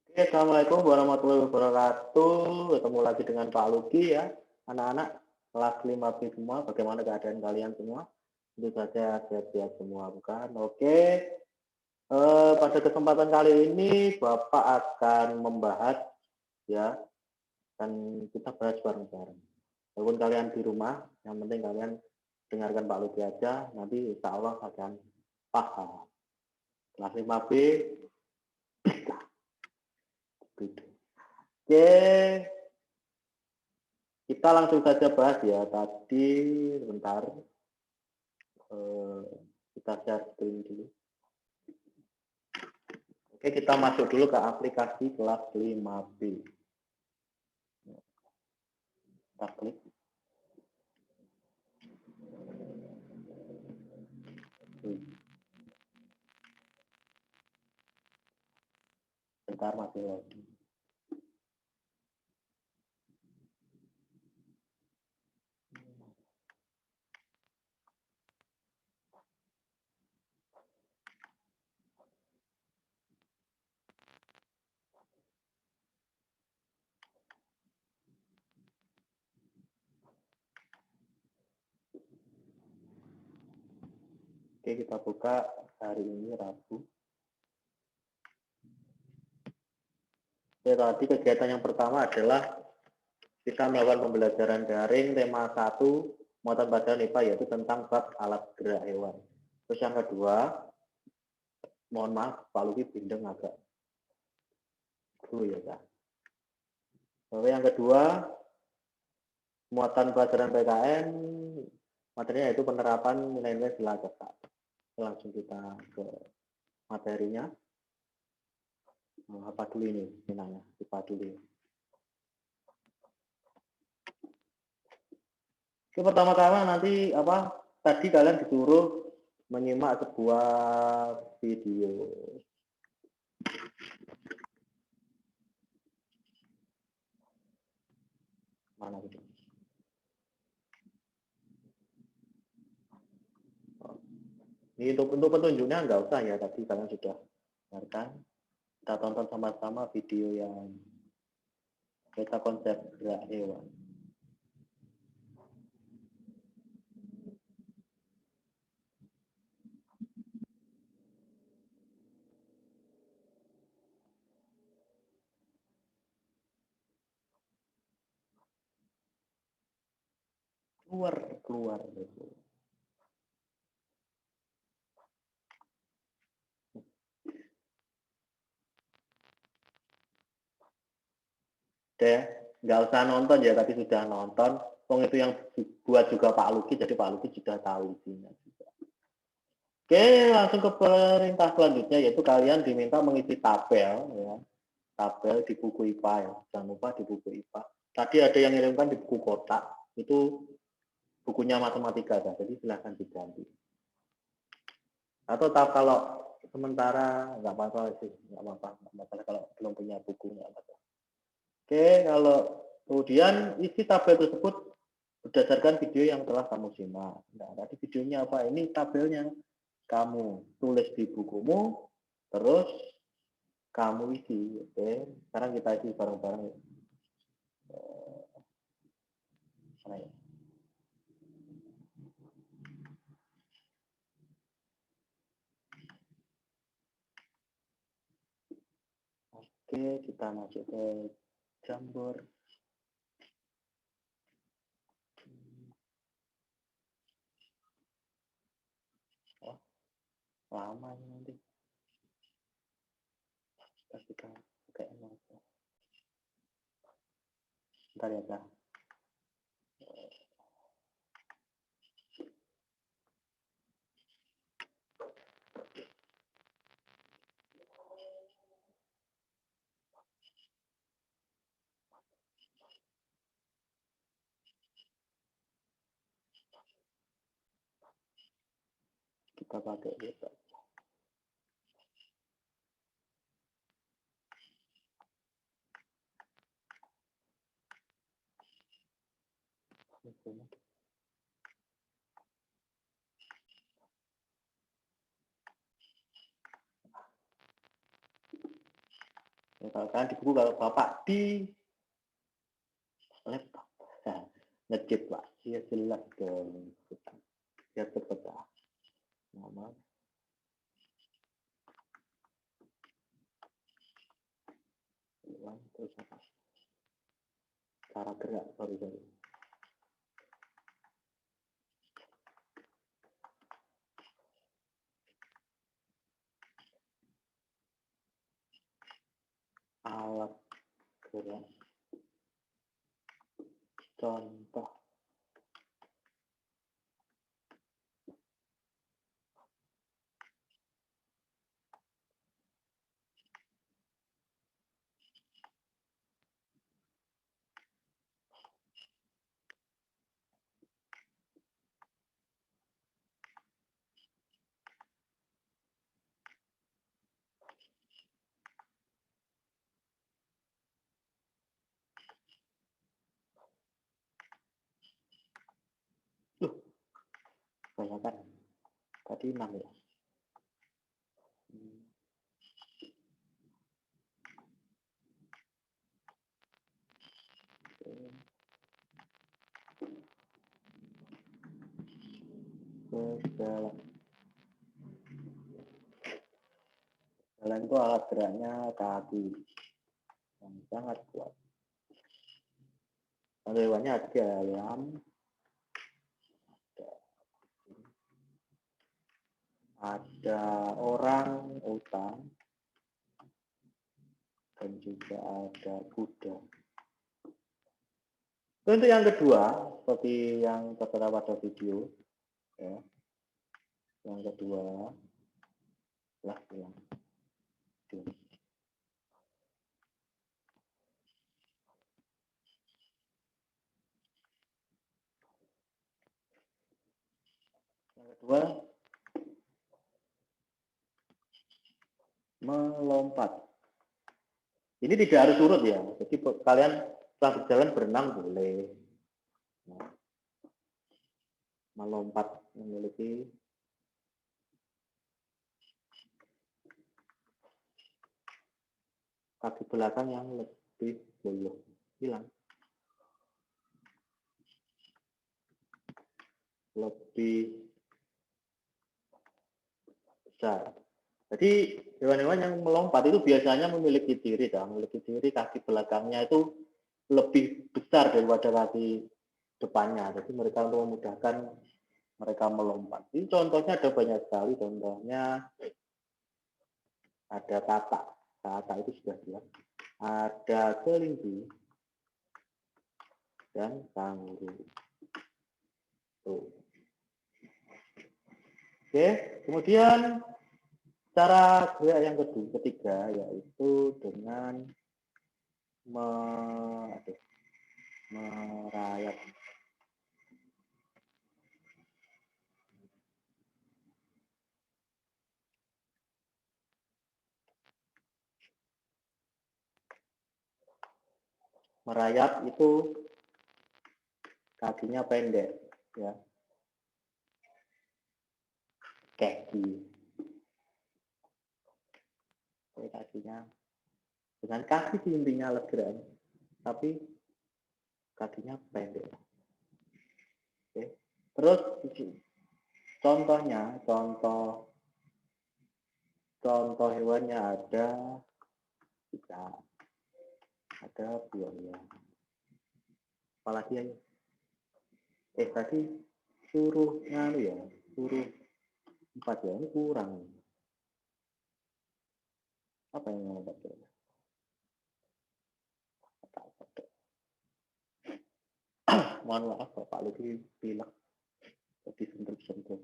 Oke, Assalamualaikum warahmatullahi wabarakatuh. Ketemu lagi dengan Pak Luki ya, anak-anak kelas 5B semua. Bagaimana keadaan kalian semua? Tentu saja sehat-sehat semua, bukan? Oke, pada kesempatan kali ini Bapak akan membahas ya, dan kita bahas bareng-bareng. Walaupun kalian di rumah, yang penting kalian dengarkan Pak Luki aja, nanti insya Allah akan paham. Kelas 5B, gitu. Oke, kita langsung saja bahas ya. Tadi sebentar kita share screen dulu. Oke, kita masuk dulu ke aplikasi kelas 5B. Kita klik. Bentar masih lagi. Oke, kita buka hari ini Rabu. Oke, tadi kegiatan yang pertama adalah kita melakukan pembelajaran daring tema 1 muatan pelajaran IPA yaitu tentang bab alat gerak hewan. Terus yang kedua, mohon maaf Pak Luki bindeng agak dulu ya Kak. Lalu yang kedua, muatan pelajaran PKN materinya yaitu penerapan nilai-nilai sila cetak. Langsung kita ke materinya. Apa dulu ini namanya? Apa dulu? Oke, pertama-tama nanti apa? Tadi kalian disuruh menyimak sebuah video. Mana gitu? Ini untuk petunjuknya nggak usah ya, tadi kalian sudah dengarkan. Kita tonton sama-sama video yang kita konsep gerak hewan. Keluar gitu. Deh, nggak usah nonton ya, tapi sudah nonton. Wong itu yang buat juga Pak Luki, jadi Pak Luki sudah tahu isinya juga. Oke, langsung ke perintah selanjutnya, yaitu kalian diminta mengisi tabel, ya. Tabel di buku IPA ya, jangan lupa di buku IPA. Tadi ada yang ngirimkan di buku kotak, itu bukunya matematika, jadi silahkan diganti. Atau kalau sementara nggak apa-apa sih, nggak apa-apa kalau belum punya buku nggak apa-apa. Oke, kalau kemudian isi tabel tersebut berdasarkan video yang telah kamu simak. Nah, tadi videonya apa? Ini tabelnya. Kamu tulis di bukumu, terus kamu isi. Oke, sekarang kita isi bareng-bareng. Oke, kita masuk ke Jamboard. Oh, lama ini nanti. Kita pakai note. Bentar ya, Kak. Kita pakai gitu. Misalkan di buku kalau Bapak di laptop. Nah, ngecit Pak. Iya jelas dong. Biar cepet Pak. Nama. Terus apa? Cara gerak. Sorry. Alat gerak. Contoh. Loh, banyak kan? Tadi 6 ya. Jalan. Jalan itu alat geraknya kaki yang sangat kuat. Kalau hewannya ada ayam, ada orang utang, dan juga ada kuda. Untuk yang kedua, seperti yang tertera pada video, ya. Yang kedua, yang kedua, melompat. Ini tidak harus urut ya. Jadi kalian setelah berjalan berenang boleh. Nah, melompat memiliki kaki belakang yang lebih bolong. Hilang. Lebih besar. Jadi hewan-hewan yang melompat itu biasanya memiliki ciri kaki belakangnya itu lebih besar daripada kaki depannya. Jadi mereka untuk memudahkan mereka melompat. Ini contohnya ada banyak sekali. Contohnya ada katak. Katak itu sudah jelas. Ada kelinci dan kanguru. Tuh. Oke, kemudian cara gerak yang ketiga yaitu dengan merayap. Merayap itu kakinya pendek, ya. Kaki. Kakinya dengan kaki di intinya legeran, tapi kakinya pendek. Oke. Terus contohnya, contoh hewannya ada buaya. Apalagi ya? Tadi suruh nganu ya, suruh 4 ya, ini kurang. Apa yang mau baca? Mohon maaf Bapak lebih pilek, lebih sentuh-sentuh.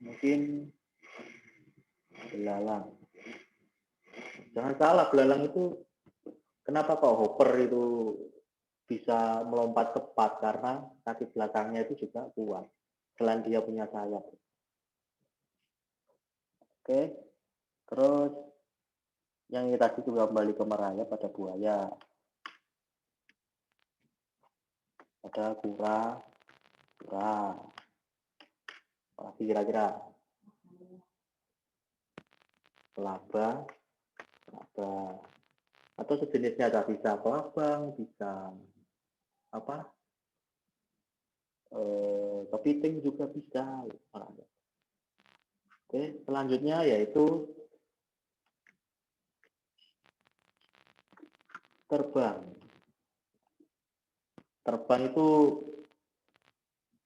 Mungkin belalang. Jangan salah, belalang itu kenapa kok hopper itu bisa melompat cepat, karena kaki belakangnya itu juga kuat selain dia punya sayap. Oke, terus yang tadi juga kembali ke merayap, ada buaya, ada kura, Apalagi kira-kira laba, laba atau sejenisnya, ada bisa kelabang, bisa apa? Kepiting juga bisa. Oke, selanjutnya yaitu terbang. Terbang itu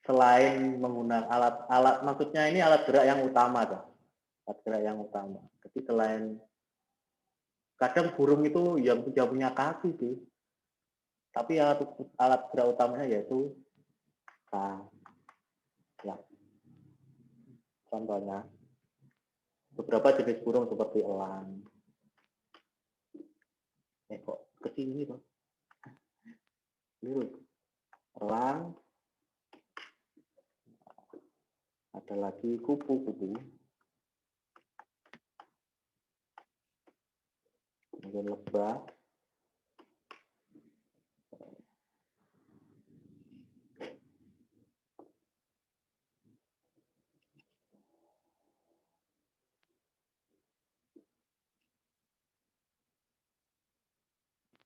selain menggunakan alat-alat, maksudnya ini alat gerak yang utama, kan? Alat gerak yang utama. Jadi selain kadang burung itu yang punya kaki sih, tapi alat gerak utamanya yaitu sayap. Contohnya beberapa jenis burung seperti elang. Kok kesini tuh? Biru. Elang. Ada lagi kupu-kupu. Kemudian lebah.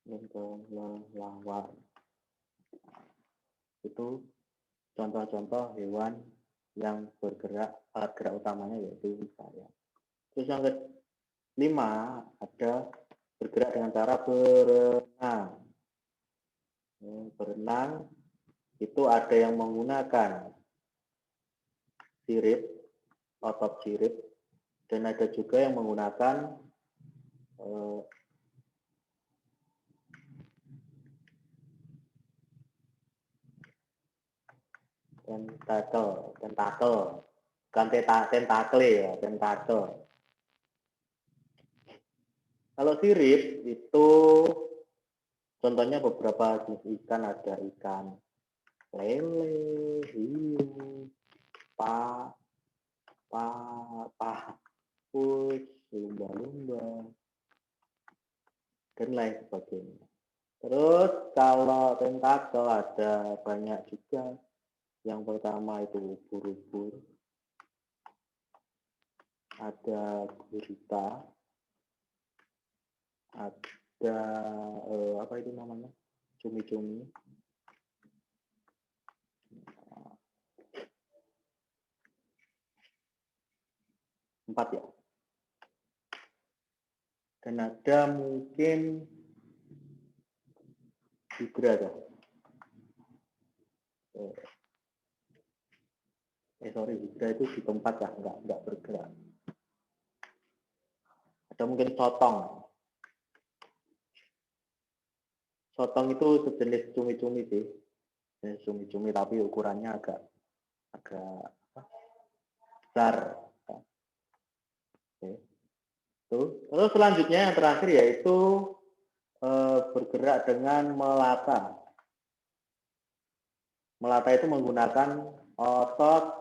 Dan kelelawar. Itu contoh-contoh hewan yang bergerak, alat gerak utamanya yaitu sayap. Terus yang kelima ada bergerak dengan cara berenang. Berenang itu ada yang menggunakan sirip, otot sirip, dan ada juga yang menggunakan tentakel, bukan tentakle ya, tentakel. Kalau sirip itu contohnya beberapa jenis ikan, ada ikan lele, hiu, paus, lumba-lumba, dan lain sebagainya. Terus kalau tentakel ada banyak juga. Yang pertama itu ubur-ubur, ada gurita, ada apa itu namanya, cumi-cumi, empat ya. Dan ada mungkin hidra ya. Sorry, hidra itu di tempat ya, enggak bergerak. Ada mungkin sotong. Sotong itu sejenis cumi-cumi sih. Jenis cumi-cumi tapi ukurannya agak besar. Oke. Terus selanjutnya yang terakhir yaitu bergerak dengan melata. Melata itu menggunakan otot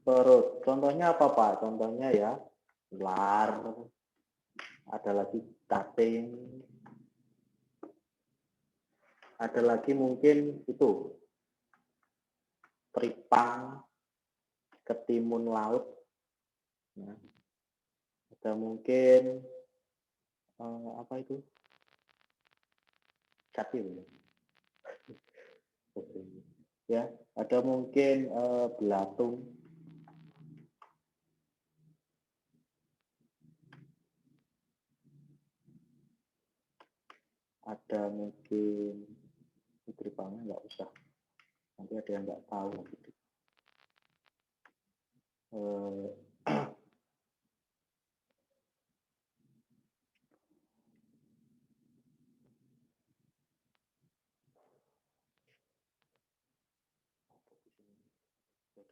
perut. Contohnya apa Pak? Contohnya ya ular, ada lagi cacing, ada lagi mungkin itu teripang, ketimun laut, ya. Ada mungkin apa itu? Capil. Ya, ada mungkin belatung. Ada mungkin teripangnya nggak usah. Nanti ada yang nggak tahu gitu.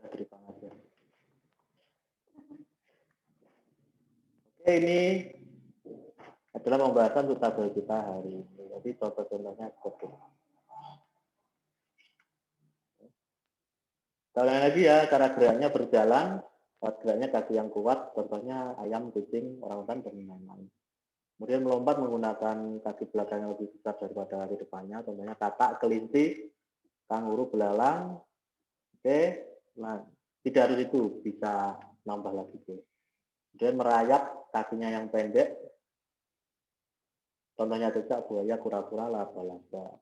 Teripang aja. Oke, ini adalah pembahasan tutorial kita hari ini. Jadi contoh-contohnya seperti ini. Kita ulangi lagi ya, cara geraknya berjalan, geraknya kaki yang kuat, contohnya ayam, kucing, orangutan, dan lain-lain. Kemudian melompat menggunakan kaki belakang yang lebih besar daripada kaki depannya, contohnya katak, kelinci, kanguru, belalang. Oke, nah, Tidak harus itu, bisa nambah lagi boleh. Kemudian merayap, kakinya yang pendek. Contohnya cicak, buaya, kura-kura, laba-laba,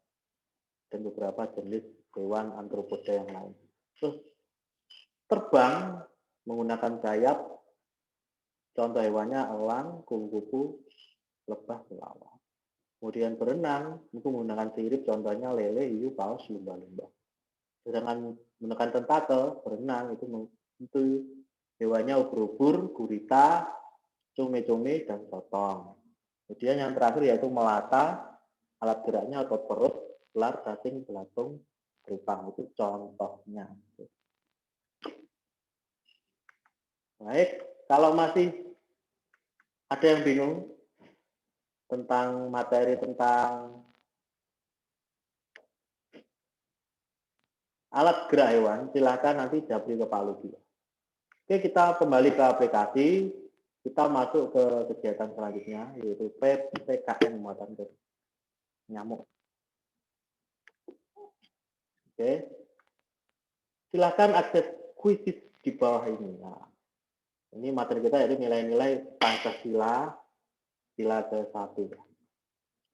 dan beberapa jenis hewan antropoda yang lain. Terus terbang menggunakan sayap, contoh hewannya elang, kupu-kupu, lebah, kelawar. Kemudian berenang itu menggunakan sirip, contohnya lele, hiu, paus, lumba-lumba. Sedangkan menggunakan tentakel, berenang itu hewannya ubur-ubur, gurita, cumi-cumi, dan sotong. Kemudian yang terakhir yaitu melata, alat geraknya otot perut, ular, cacing, belatung, teripang. Itu contohnya. Baik, kalau masih ada yang bingung tentang materi tentang alat gerak hewan, silakan nanti japri ke Pak Ludi. Oke, kita kembali ke aplikasi. Kita masuk ke kegiatan selanjutnya, yaitu PPKN muatan nyamuk. Oke, silakan akses kuisis di bawah ini. Nah, ini materi kita yaitu nilai-nilai Pancasila, sila ke-1.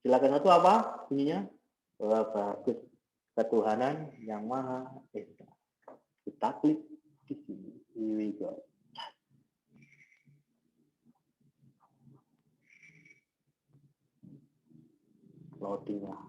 Sila ke-1 apa bunyinya? Bagus. Ketuhanan yang Maha Esa. Kita klik di sini. Here we go. Loading lah.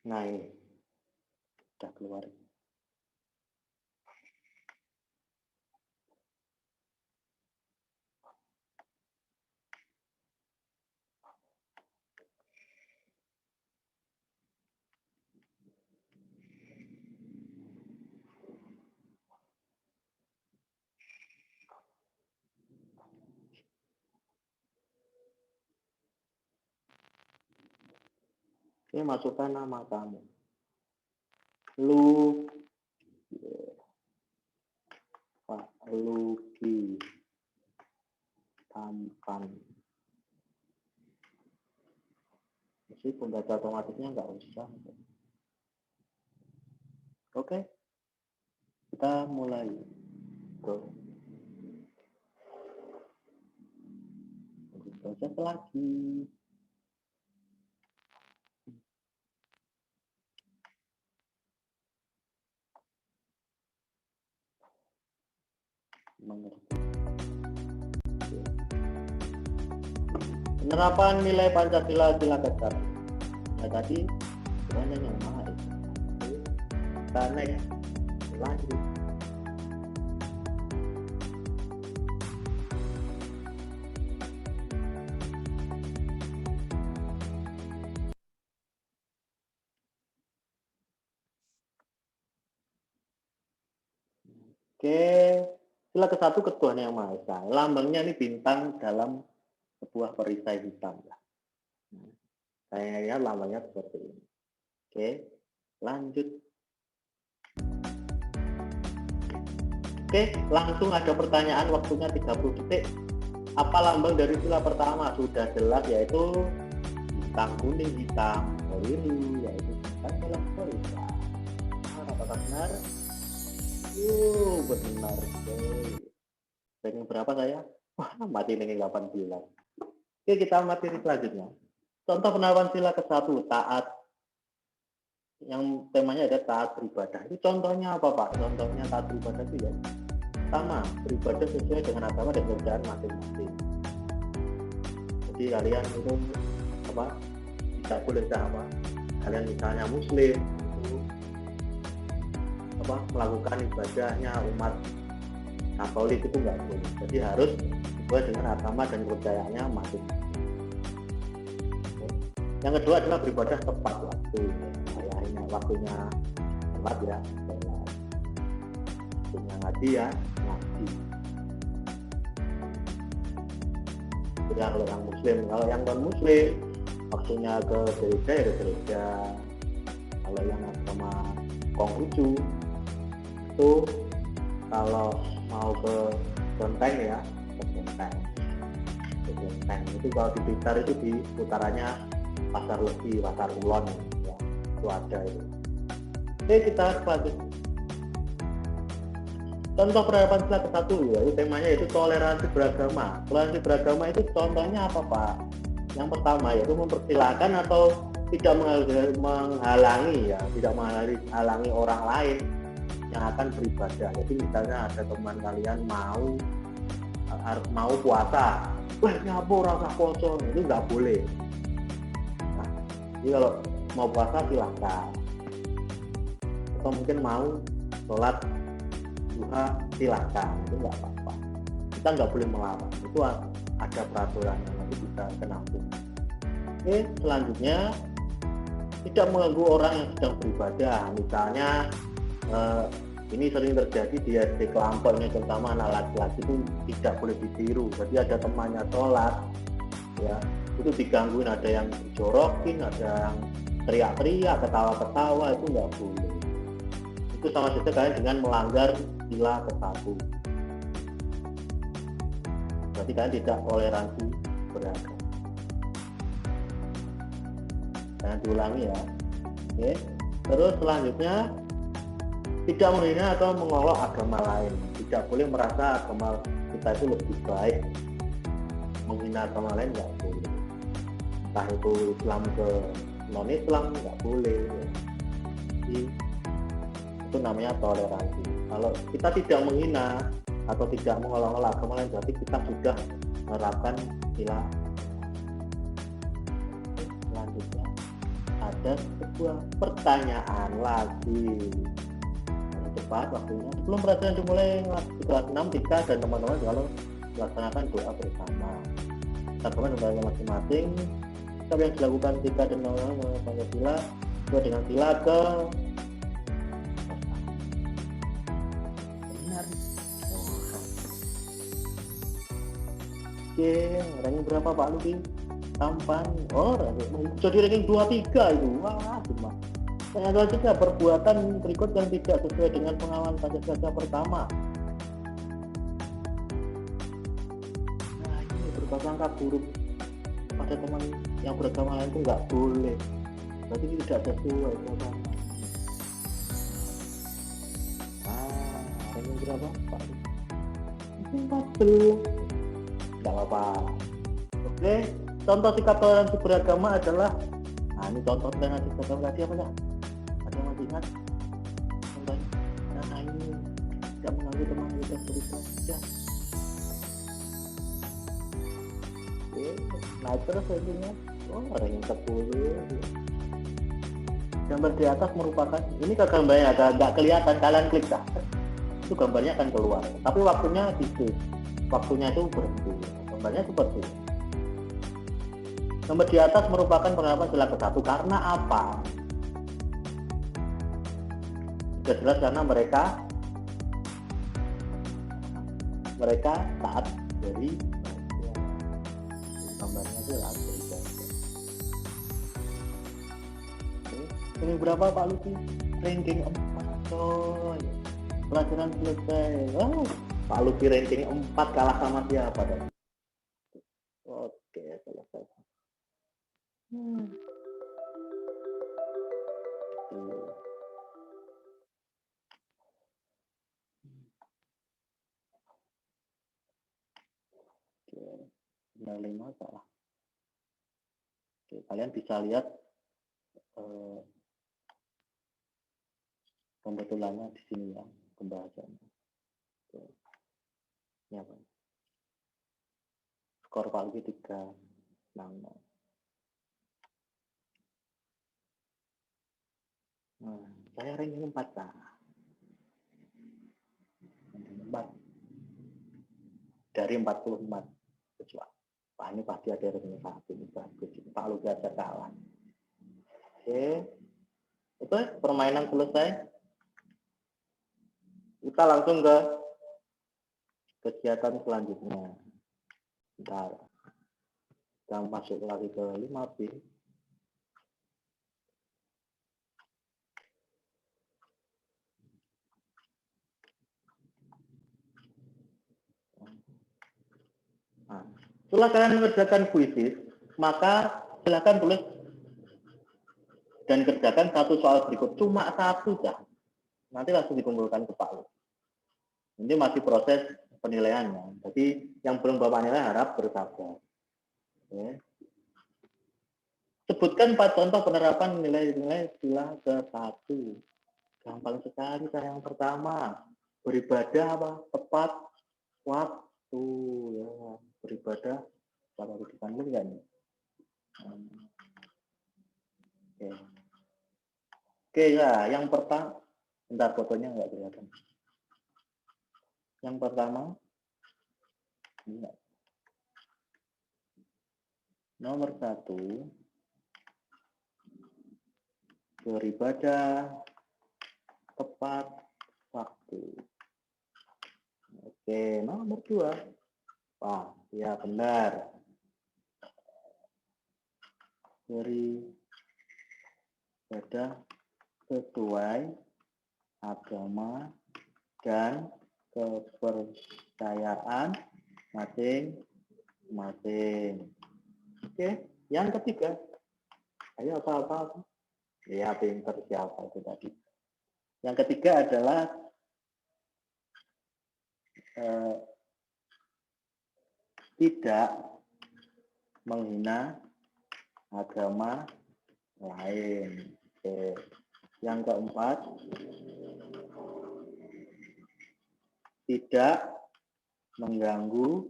Nah ini udah keluar. Ini masukkan nama kamu. Pak Luki Tampan. Meskipun data otomatisnya nggak usah. Oke, kita mulai. Go. Proses lagi. Mengerti. Penerapan nilai Pancasila sila ke-1. Nah tadi Tuhan yang Maha Esa. Kita next lanjut. Oke, sila ke-1 Ketuhanan yang Maha Esa. Lambangnya ini bintang dalam sebuah perisai hitam. Saya lihat lambangnya seperti ini. Oke, lanjut. Oke, langsung ada pertanyaan, waktunya 30 detik. Apa lambang dari sila pertama? Sudah jelas, yaitu bintang kuning hitam. Keliru, yaitu bintang dalam perisai. Apakah benar? Benar. Ranking berapa saya? Wah, mati ranking 18. Oke, kita materi selanjutnya. Contoh penerapan sila ke-1, taat. Yang temanya ada taat beribadah. Itu contohnya apa, Pak? Contohnya taat beribadah itu ya. Pertama, beribadah sesuai dengan agama dan kepercayaan masing-masing. Jadi kalian itu apa? Tidak boleh apa? Kalian misalnya Muslim itu apa? Melakukan ibadahnya umat Katolik itu enggak boleh. Jadi harus sesuai dengan agama dan kepercayaannya masing-masing. Yang kedua adalah beribadah tepat waktu. Waktunya tepat ya. Waktunya ngaji ya ngaji. Itu kalau yang muslim. Kalau yang non muslim waktunya ke gereja ya ke gereja. Kalau yang agama Konghucu itu kalau mau ke Kelenteng ya ke Kelenteng. Itu kalau di Blitar itu di putarannya Pasar Legi, Pasar Kulon ya, itu ada itu. Oke, kita lanjut. Contoh penerapan sila ke-1 ya, itu temanya yaitu toleransi beragama. Toleransi beragama itu contohnya apa Pak? Yang pertama yaitu mempersilahkan atau tidak menghalangi ya, tidak menghalangi orang lain yang akan beribadah. Jadi misalnya ada teman kalian mau puasa, wah nyapa rasa poso, itu nggak boleh. Nah, jadi kalau mau puasa silahkan. Atau mungkin mau sholat duha silahkan, itu nggak apa-apa. Kita nggak boleh melarang, itu ada peraturan yang nanti bisa kena hukum. Oke, selanjutnya tidak mengganggu orang yang sedang beribadah. Misalnya ini sering terjadi di SD Kelampor ini, terutama anak laki-laki itu tidak boleh ditiru. Jadi ada temannya sholat, ya itu digangguin, ada yang dijorokin, ada yang teriak-teriak, ketawa-ketawa, itu nggak boleh. Itu sama saja kalian dengan melanggar sila ke-1. Berarti kalian tidak toleransi beragama. Jangan diulangi ya. Oke. Terus selanjutnya tidak menghina atau mengolok agama lain. Tidak boleh merasa agama kita itu lebih baik. Menghina agama lain nggak boleh. Entah itu Islam ke non-Islam nggak boleh. Jadi, itu namanya toleransi. Kalau kita tidak menghina atau tidak mengolok-olok agama lain, berarti kita sudah menerapkan sila. Selanjutnya ada sebuah pertanyaan lagi. Cepat waktunya. Sebelum pelajaran dimulai kelas 6, Tika dan teman-teman kalau melaksanakan doa bersama. Kita kembali masing-masing. Apa yang dilakukan Tika dan teman-teman Pancasila sesuai dengan sila ke benar. Oke, ranking berapa Pak Luki? Tampan. Oh, jadi ranking 23 itu. Wah, cuma. Selanjutnya perbuatan berikut yang tidak sesuai dengan pengawalan Pancasila pertama. Nah, ini berprasangka buruk pada teman yang beragama lain itu nggak boleh. Berarti tidak sesuai sama. Ini berapa Pak? 14. Nggak apa-apa. Oke, contoh sikap toleransi beragama adalah, nah ini contoh toleransi beragama tadi apa ya? Ada yang masih ingat? Contohnya, nah ini tidak mengganggu teman kita beribadah. Oke, nah terus selanjutnya, orang yang 10. Gambar di atas merupakan, ini ke gambarnya agak kelihatan, kalian klik dah. Itu gambarnya akan keluar, tapi waktunya itu berhenti. Gambarnya seperti ini. Gambar di atas merupakan penerapan sila ke-1 karena apa? Sudah jelas karena mereka taat dari gambarnya itu langsung. Ini berapa Pak Luki? Ranking 4 coy. Pelajaran selesai. Pak Luki ranking 4 kalah sama siapa tadi? Oke, selesai. Oke, 5 salah. Oke, kalian bisa lihat pembetulannya di sini ya, pembahasannya. Oke. Ini apa? Skor Pak Luki 3-6. Nah, saya ranking 4 lah. 4 dari 44 kecuali. Wah, ini pasti ada ranking 1 ini bagus. Pak Luki aja kalah. Oke. Itu permainan selesai. Kita langsung ke kegiatan selanjutnya. Bentar. Kita masuk lagi ke 5B. Nah, setelah kalian mengerjakan kuisis, maka silakan tulis dan kerjakan satu soal berikut. Cuma satu, dah. Nanti langsung dikumpulkan ke Pak Lu. Ini masih proses penilaiannya. Jadi yang belum Bapak nilai harap bersabar. Oke. Sebutkan 4 contoh penerapan nilai-nilai sila ke-1. Gampang sekali cara yang pertama. Beribadah apa? Tepat waktu. Ya. Beribadah pada kehidupan lu enggak nih? Oke. Oke ya, yang pertama, bentar fotonya enggak kelihatan. Yang pertama, enggak. Nomor 1, beribadah tepat waktu. Oke, nomor 2. Wah, ya benar. Beribadah sesuai agama dan kepercayaan masing-masing. Oke, yang ketiga. Ayo apa-apa. Ya, pinter siapa itu tadi. Yang ketiga adalah tidak menghina agama lain. Oke. Yang keempat, tidak mengganggu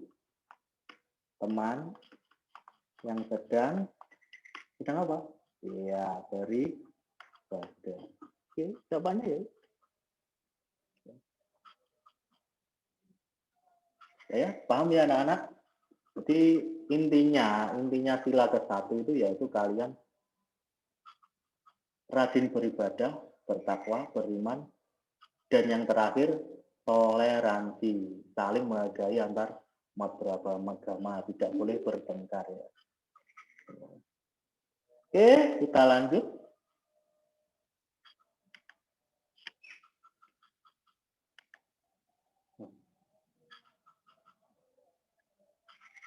teman yang sedang apa? Ya, beribadah. Oke, jawabannya ya. Ya, paham ya anak-anak? Jadi intinya sila ke-1 itu yaitu kalian rajin beribadah, bertakwa, beriman, dan yang terakhir toleransi, saling menghargai antar beberapa agama, tidak boleh bertengkar ya. Oke, kita lanjut.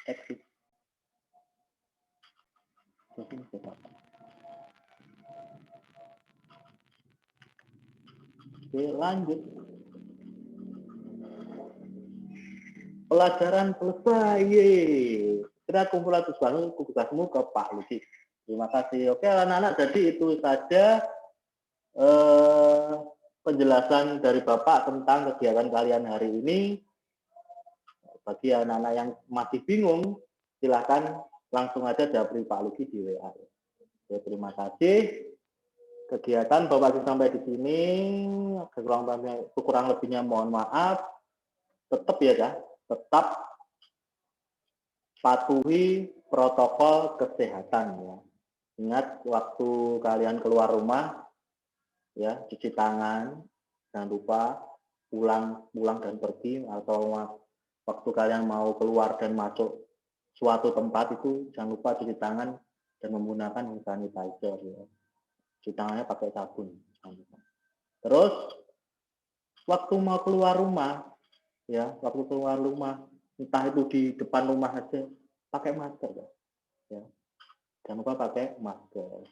Exit. Oke, lanjut. Pelajaran selesai. Kita kumpulan tugasmu ke Pak Luki. Terima kasih. Oke, anak-anak, jadi itu saja penjelasan dari Bapak tentang kegiatan kalian hari ini. Bagi anak-anak yang masih bingung, silahkan langsung aja japri Pak Luki di WA. Oke, terima kasih. Kegiatan Bapak sampai di sini, kurang lebihnya mohon maaf. Tetap ya, Kak, tetap patuhi protokol kesehatan ya. Ingat waktu kalian keluar rumah ya, cuci tangan, jangan lupa pulang dan pergi, atau waktu kalian mau keluar dan masuk suatu tempat itu jangan lupa cuci tangan dan menggunakan hand sanitizer ya. Cuci tangannya pakai sabun. Terus waktu mau keluar rumah ya, waktu keluar rumah entah itu di depan rumah aja pakai masker ya. Jangan lupa pakai masker.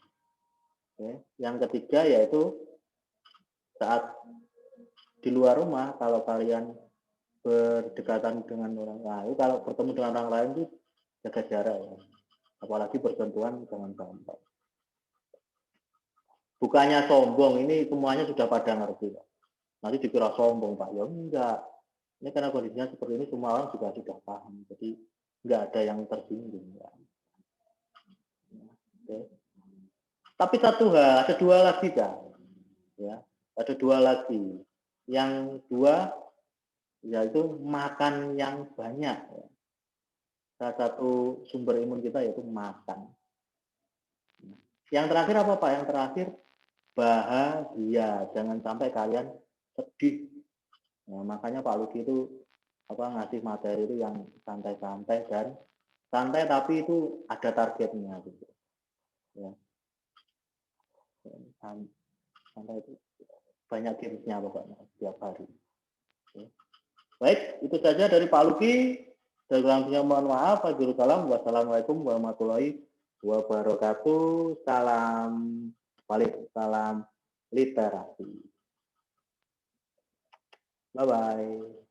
Oke. Yang ketiga yaitu saat di luar rumah kalau kalian berdekatan dengan orang lain, kalau bertemu dengan orang lain itu jaga jarak ya. Apalagi bersentuhan jangan sampai. Bukannya sombong, ini semuanya sudah pada ngerti Pak. Nanti dikira sombong Pak, ya enggak. Ini karena kondisinya seperti ini semua orang juga sudah paham, jadi enggak ada yang tersinggung ya. Oke. Tapi satu hal, ada dua lagi kan, ya, ada dua lagi. Yang dua yaitu makan yang banyak. Ya. Salah satu sumber imun kita yaitu makan. Yang terakhir apa Pak? Yang terakhir bahagia. Jangan sampai kalian sedih. Nah, makanya Pak Luki itu ngasih materi itu yang santai-santai dan santai tapi itu ada targetnya gitu. Ya, santai itu banyak gamesnya pokoknya setiap hari. Oke. Baik, itu saja dari Pak Luki. Dari kurangnya mohon maaf. Wassalamualaikum warahmatullahi wabarakatuh. Salam balik, salam literasi. Bye bye.